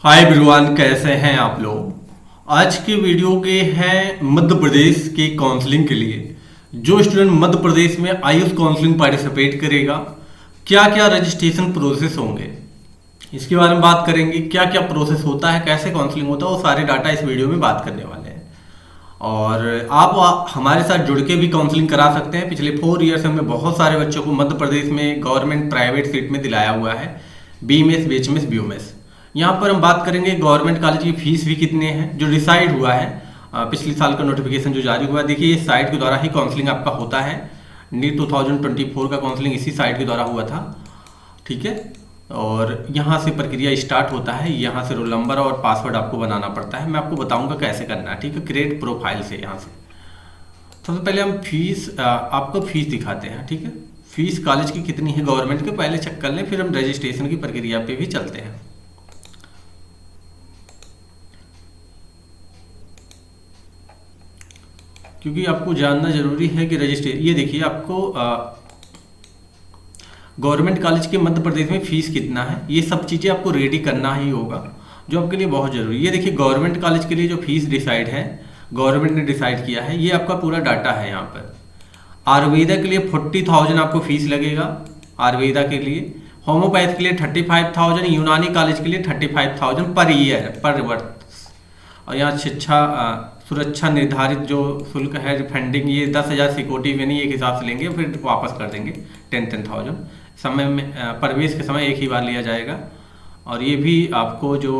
Hi everyone, कैसे हैं आप लोग। आज के वीडियो के हैं मध्य प्रदेश के काउंसलिंग के लिए। जो स्टूडेंट मध्य प्रदेश में आयुष काउंसलिंग पार्टिसिपेट करेगा, क्या क्या रजिस्ट्रेशन प्रोसेस होंगे, इसके बारे में बात करेंगे। क्या क्या प्रोसेस होता है, कैसे काउंसलिंग होता है, वो सारे डाटा इस वीडियो में बात करने वाले हैं। और आप हमारे साथ जुड़ के भी काउंसलिंग करा सकते हैं। पिछले 4 ईयर से हमने बहुत सारे बच्चों को मध्य प्रदेश में गवर्नमेंट प्राइवेट सीट में दिलाया हुआ है, बीएमएस, बीएचएमएस, बीओएमएस। यहाँ पर हम बात करेंगे गवर्नमेंट कॉलेज की फीस भी कितने हैं, जो डिसाइड हुआ है पिछले साल का नोटिफिकेशन जो जारी हुआ है। देखिए, इस साइट के द्वारा ही काउंसलिंग आपका होता है। नीट 2024 का काउंसलिंग इसी साइट के द्वारा हुआ था, ठीक है। और यहाँ से प्रक्रिया स्टार्ट होता है। यहाँ से रोल नंबर और पासवर्ड आपको बनाना पड़ता है। मैं आपको बताऊंगा कैसे करना है, ठीक है। क्रिएट प्रोफाइल से यहाँ से सबसे पहले हम आपको फीस दिखाते हैं, ठीक है। फीस कॉलेज की कितनी है गवर्नमेंट के, पहले चेक कर लें, फिर हम रजिस्ट्रेशन की प्रक्रिया पे भी चलते हैं। क्योंकि आपको जानना जरूरी है कि रजिस्ट्रेशन, ये देखिए आपको गवर्नमेंट कॉलेज के मध्य प्रदेश में फीस कितना है, ये सब चीज़ें आपको रेडी करना ही होगा, जो आपके लिए बहुत जरूरी है। ये देखिए, गवर्नमेंट कॉलेज के लिए जो फीस डिसाइड है, गवर्नमेंट ने डिसाइड किया है, ये आपका पूरा डाटा है। यहाँ पर आयुर्वेदा के लिए 40,000 आपको फीस लगेगा, आयुर्वेदा के लिए। होम्योपैथ के लिए 35,000, यूनानी कॉलेज के लिए 35,000 पर ईयर, पर वर्ष। और यहाँ शिक्षा सुरक्षा निर्धारित जो शुल्क है, फंडिंग, ये 10,000 सिक्योरिटी में नहीं, एक हिसाब से लेंगे, फिर वापस कर देंगे 10,000। समय में प्रवेश के समय एक ही बार लिया जाएगा। और ये भी आपको जो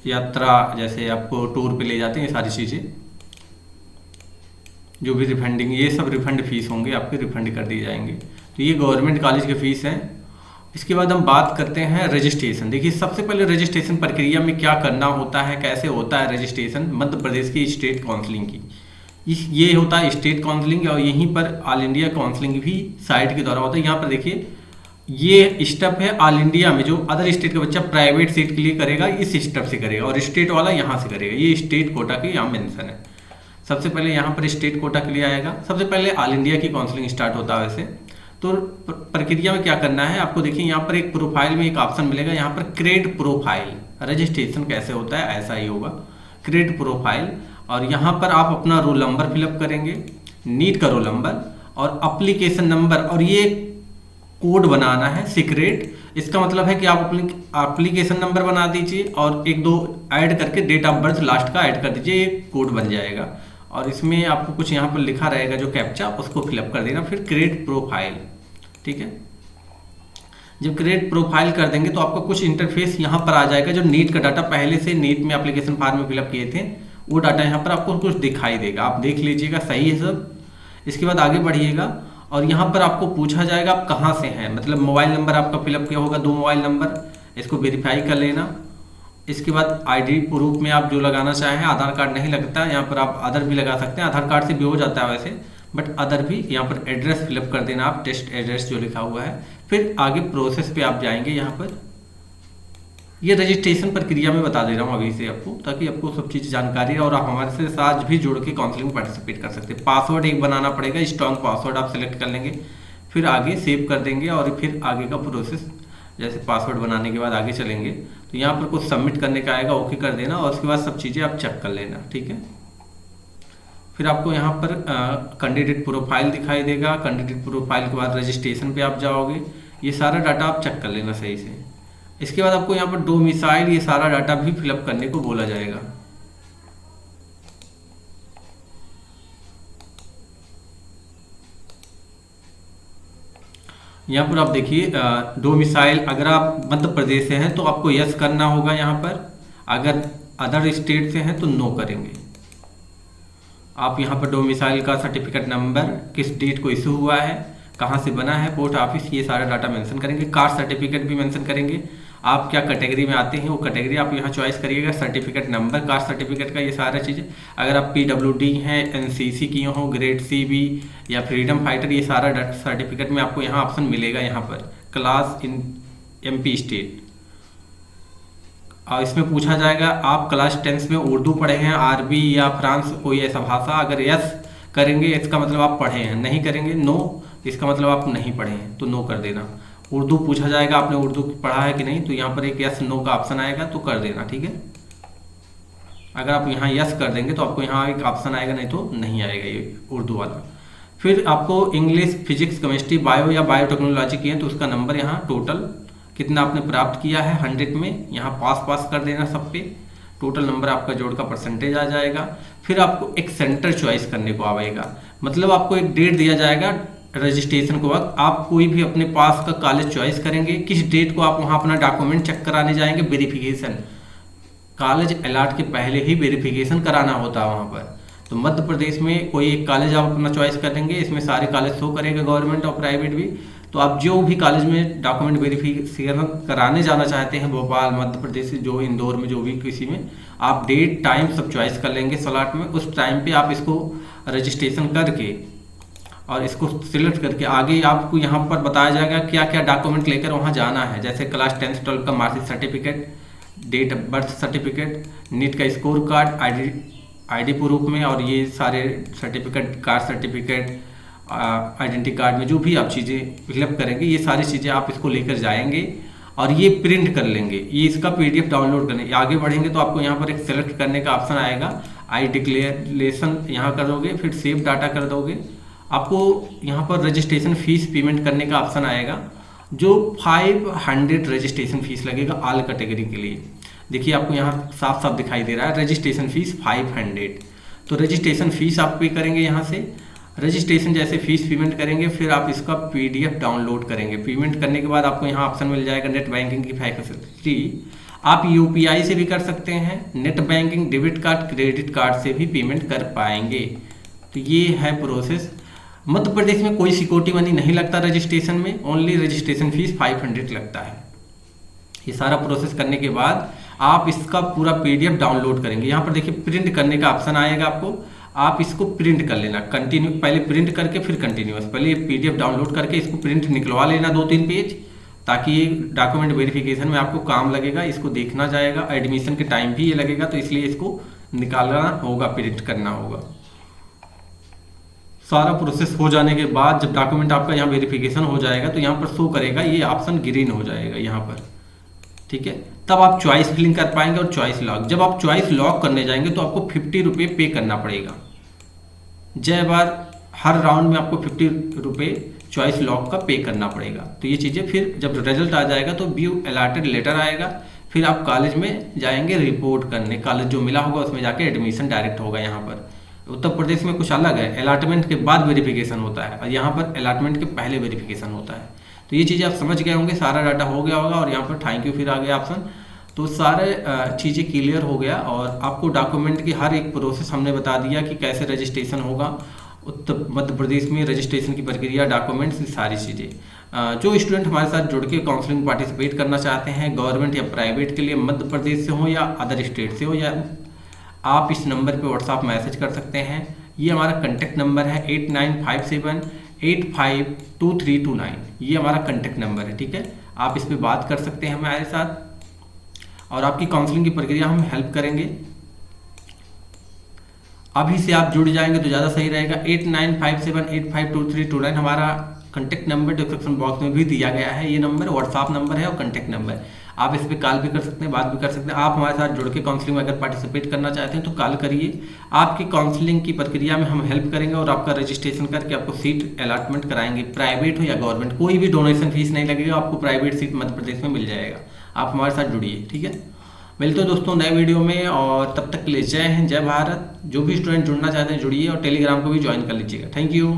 यात्रा, जैसे आपको टूर पे ले जाते हैं, ये सारी चीज़ें जो भी रिफंडिंग, ये सब रिफंड फीस होंगे, आपके रिफंड कर दिए जाएंगे। तो ये गवर्नमेंट कॉलेज की फीस है। इसके बाद हम बात करते हैं रजिस्ट्रेशन। देखिए, सबसे पहले रजिस्ट्रेशन प्रक्रिया में क्या करना होता है, कैसे होता है रजिस्ट्रेशन मध्य प्रदेश की स्टेट काउंसलिंग की। ये होता है स्टेट काउंसलिंग, और यहीं पर ऑल इंडिया काउंसलिंग भी साइट के द्वारा होता है। यहाँ पर देखिए, ये स्टेप है ऑल इंडिया में, जो अदर स्टेट का बच्चा प्राइवेट सीट के लिए करेगा, इस स्टेप से करेगा, और स्टेट वाला यहाँ से करेगा। ये स्टेट कोटा की यहाँ मेंशन है। सबसे पहले यहाँ पर स्टेट कोटा के लिए आएगा। सबसे पहले ऑल इंडिया की काउंसलिंग स्टार्ट होता है वैसे। तो प्रक्रिया में क्या करना है, आपको देखिए यहाँ पर एक प्रोफाइल में एक ऑप्शन मिलेगा, यहाँ पर क्रिएट प्रोफाइल। रजिस्ट्रेशन कैसे होता है, ऐसा ही होगा, क्रिएट प्रोफाइल। और यहाँ पर आप अपना रोल नंबर फिलअप करेंगे, नीट का रोल नंबर और एप्लीकेशन नंबर, और ये कोड बनाना है सीक्रेट। इसका मतलब है कि आप अपनी एप्लीकेशन नंबर बना दीजिए और 1-2 ऐड करके डेट ऑफ बर्थ लास्ट का ऐड कर दीजिए, ये कोड बन जाएगा। और इसमें आपको कुछ यहाँ पर लिखा रहेगा जो कैप्चा, उसको फिलअप कर देना, फिर क्रिएट प्रोफाइल, ठीक है। जब क्रिएट प्रोफाइल कर देंगे तो आपका कुछ इंटरफेस यहाँ पर आ जाएगा। जो नीट का डाटा पहले से नीट में एप्लीकेशन फॉर्म में फिलअप किए थे, वो डाटा यहाँ पर आपको कुछ दिखाई देगा, आप देख लीजिएगा, सही है सब। इसके बाद आगे बढ़िए और यहाँ पर आपको पूछा जाएगा आप कहाँ से हैं, मतलब मोबाइल नंबर आपका फिलअप किया होगा, 2 मोबाइल नंबर, इसको वेरीफाई कर लेना। इसके बाद आईडी प्रूफ में आप जो लगाना चाहें, आधार कार्ड नहीं लगता, यहाँ पर आप अदर भी लगा सकते हैं, आधार कार्ड से भी हो जाता है वैसे, बट अदर भी। यहाँ पर एड्रेस फिलअप कर देना आप, टेस्ट एड्रेस जो लिखा हुआ है। फिर आगे प्रोसेस पे आप जाएंगे। यहाँ पर ये रजिस्ट्रेशन प्रक्रिया में बता दे रहा हूँ अभी से आपको, ताकि आपको सब चीज़ जानकारी है और आप हमारे से साथ भी जुड़ के काउंसलिंग में पार्टिसिपेट कर सकते हैं। पासवर्ड एक बनाना पड़ेगा, स्ट्रॉन्ग पासवर्ड आप सिलेक्ट कर लेंगे, फिर आगे सेव कर देंगे, और फिर आगे का प्रोसेस, जैसे पासवर्ड बनाने के बाद आगे चलेंगे तो यहाँ पर कुछ सबमिट करने का आएगा, ओके कर देना, और उसके बाद सब चीज़ें आप चेक कर लेना, ठीक है। फिर आपको यहाँ पर कैंडिडेट प्रोफाइल दिखाई देगा। कैंडिडेट प्रोफाइल के बाद रजिस्ट्रेशन पे आप जाओगे, ये सारा डाटा आप चेक कर लेना सही से। इसके बाद आपको यहाँ पर डोमिसाइल, ये सारा डाटा भी फिलअप करने को बोला जाएगा। यहाँ पर आप देखिए डोमिसाइल, अगर आप मध्य प्रदेश से हैं तो आपको यस करना होगा यहाँ पर, अगर अदर स्टेट से हैं तो नो करेंगे। आप यहाँ पर डोमिसाइल का सर्टिफिकेट नंबर, किस डेट को इशू हुआ है, कहाँ से बना है, पोस्ट ऑफिस, ये सारा डाटा मेंशन करेंगे। कास्ट सर्टिफिकेट भी मेंशन करेंगे, आप क्या कैटेगरी में आते हैं वो कैटेगरी आप यहाँ चॉइस करिएगा। सर्टिफिकेट नंबर कास्ट सर्टिफिकेट का, ये सारा चीज़ें। अगर आप PWD हैं, NCC किए हो, ग्रेड C भी या फ्रीडम फाइटर, ये सारा सर्टिफिकेट में आपको यहाँ ऑप्शन मिलेगा। यहाँ पर क्लास इन MP स्टेट, और इसमें पूछा जाएगा आप क्लास 10th में उर्दू पढ़े हैं, अरबी या फ्रांस कोई ऐसा भाषा। अगर यस करेंगे इसका मतलब आप पढ़े हैं, नहीं करेंगे नो, इसका मतलब आप नहीं पढ़े हैं, तो नो कर देना। उर्दू पूछा जाएगा, आपने उर्दू पढ़ा है कि नहीं, तो यहाँ पर एक यस नो का ऑप्शन आएगा, तो कर देना, ठीक है। अगर आप यहाँ यस कर देंगे तो आपको यहाँ एक ऑप्शन आएगा, नहीं तो नहीं आएगा ये उर्दू वाला। फिर आपको इंग्लिश, फिजिक्स, केमिस्ट्री, बायो या बायोटेक्नोलॉजी की है तो उसका नंबर यहाँ टोटल कितना आपने प्राप्त किया है 100 में, यहाँ पास कर देना सब पे, टोटल नंबर आपका जोड़ का परसेंटेज आ जाएगा। फिर आपको एक सेंटर चॉइस करने को आएगा, मतलब आपको एक डेट दिया जाएगा रजिस्ट्रेशन के वक्त, आप कोई भी अपने पास का कॉलेज चॉइस करेंगे, किस डेट को आप वहाँ अपना डॉक्यूमेंट चेक कराने जाएंगे, वेरिफिकेशन, कॉलेज अलॉट के पहले ही वेरिफिकेशन कराना होता है वहाँ पर। तो मध्य प्रदेश में कोई एक कॉलेज आप अपना चॉइस करेंगे, इसमें सारे कॉलेज शो करेंगे, गवर्नमेंट और प्राइवेट भी। तो आप जो भी कॉलेज में डॉक्यूमेंट वेरिफिकेशन कराने जाना चाहते हैं, भोपाल, मध्य प्रदेश, जो इंदौर में, जो भी किसी में, आप डेट टाइम सब चॉइस कर लेंगे स्लॉट में, उस टाइम पे आप इसको रजिस्ट्रेशन करके और इसको सिलेक्ट करके आगे आपको यहाँ पर बताया जाएगा क्या क्या डॉक्यूमेंट लेकर वहाँ जाना है, जैसे क्लास 10 12 का marksheet certificate, date of birth certificate, NEET का स्कोर कार्ड, आईडी प्रूफ में, और ये सारे certificate, caste certificate, identity card में जो भी आप चीज़ें फिलअप करेंगे, ये सारी चीज़ें आप इसको लेकर जाएंगे और ये प्रिंट कर लेंगे, ये इसका पीडीएफ डाउनलोड करने। आगे बढ़ेंगे तो आपको यहाँ पर एक सेलेक्ट करने का ऑप्शन आएगा, आई डिक्लेरेशन यहाँ कर दोगे, फिर सेव डाटा कर दोगे। आपको यहाँ पर रजिस्ट्रेशन फीस पेमेंट करने का ऑप्शन आएगा, जो 500 रजिस्ट्रेशन फीस लगेगा ऑल कैटेगरी के लिए। देखिए आपको यहाँ साफ साफ दिखाई दे रहा है रजिस्ट्रेशन फीस 500। तो रजिस्ट्रेशन फीस आप पे करेंगे यहाँ से, रजिस्ट्रेशन जैसे फीस पेमेंट करेंगे, फिर आप इसका पीडीएफ डाउनलोड करेंगे। पेमेंट करने के बाद आपको यहाँ ऑप्शन मिल जाएगा नेट बैंकिंग की फैसिलिटी, आप यूपीआई से भी कर सकते हैं, net banking, debit card, credit card से भी पेमेंट कर पाएंगे। तो ये है प्रोसेस। मध्य प्रदेश में कोई सिक्योरिटी मनी नहीं लगता रजिस्ट्रेशन में, ओनली रजिस्ट्रेशन फीस 500 लगता है। ये सारा प्रोसेस करने के बाद आप इसका पूरा पीडीएफ डाउनलोड करेंगे। यहाँ पर देखिए प्रिंट करने का ऑप्शन आएगा आपको, आप इसको प्रिंट कर लेना, कंटिन्यू, पहले प्रिंट करके फिर कंटिन्यूअस, पहले ये पीडीएफ डाउनलोड करके इसको प्रिंट निकलवा लेना 2-3 पेज, ताकि ये डॉक्यूमेंट वेरिफिकेशन में आपको काम लगेगा, इसको देखना जाएगा, एडमिशन के टाइम भी ये लगेगा, तो इसलिए इसको निकालना होगा, प्रिंट करना होगा। सारा प्रोसेस हो जाने के बाद जब डॉक्यूमेंट आपका यहाँ वेरिफिकेशन हो जाएगा तो यहाँ पर शो करेगा, ये ऑप्शन ग्रीन हो जाएगा यहाँ पर, ठीक है। तब आप चॉइस फिलिंग कर पाएंगे और चॉइस लॉक। जब आप चॉइस लॉक करने जाएंगे तो आपको 50 रुपये पे करना पड़ेगा। जय बार हर राउंड में आपको 50 रुपये चॉइस लॉक का पे करना पड़ेगा। तो ये चीज़ें फिर जब रिजल्ट आ जाएगा तो व्यू अलॉटेड लेटर आएगा, फिर आप कॉलेज में जाएंगे रिपोर्ट करने, कॉलेज जो मिला होगा उसमें जाके एडमिशन डायरेक्ट होगा। यहाँ पर उत्तर प्रदेश में कुछ अलग है, अलॉटमेंट के बाद वेरिफिकेशन होता है और यहाँ पर अलॉटमेंट के पहले वेरिफिकेशन होता है। तो ये चीज़ें आप समझ गए होंगे, सारा डाटा हो गया होगा और यहाँ पर थैंक यू फिर आ गया ऑप्शन। तो सारे चीज़ें क्लियर हो गया और आपको डॉक्यूमेंट की हर एक प्रोसेस हमने बता दिया कि कैसे रजिस्ट्रेशन होगा उत्तर मध्य प्रदेश में, रजिस्ट्रेशन की प्रक्रिया, डॉक्यूमेंट्स, सारी चीज़ें। जो स्टूडेंट हमारे साथ जुड़ के काउंसलिंग पार्टिसिपेट करना चाहते हैं, गवर्नमेंट या प्राइवेट के लिए, मध्य प्रदेश से हो या अदर स्टेट से हो, या आप इस नंबर पे व्हाट्सएप मैसेज कर सकते हैं। ये हमारा कॉन्टैक्ट नंबर है 8957852329, ये हमारा कॉन्टैक्ट नंबर है, ठीक है। आप इस पर बात कर सकते हैं हमारे साथ और आपकी काउंसलिंग की प्रक्रिया हम हेल्प करेंगे। अभी से आप जुड़ जाएंगे तो ज़्यादा सही रहेगा। 8957852329 हमारा कॉन्टैक्ट नंबर डिस्क्रिप्शन बॉक्स में भी दिया गया है। ये नंबर व्हाट्सएप नंबर है और कॉन्टैक्ट नंबर, आप इस पर कॉल भी कर सकते हैं, बात भी कर सकते हैं। आप हमारे साथ जुड़ के काउंसलिंग में अगर पार्टिसिपेट करना चाहते हैं तो कॉल करिए। आपकी काउंसलिंग की प्रक्रिया में हम हेल्प करेंगे और आपका रजिस्ट्रेशन करके आपको सीट अलॉटमेंट कराएंगे, प्राइवेट हो या गवर्नमेंट। कोई भी डोनेशन फीस नहीं लगेगा, आपको प्राइवेट सीट मध्य प्रदेश में मिल जाएगा। आप हमारे साथ जुड़िए, ठीक है। मिलते हैं दोस्तों नए वीडियो में, और तब तक के लिए जय हिंद, जय भारत। जो भी स्टूडेंट जुड़ना चाहते हैं जुड़िए और टेलीग्राम को भी ज्वाइन कर लीजिएगा। Thank you.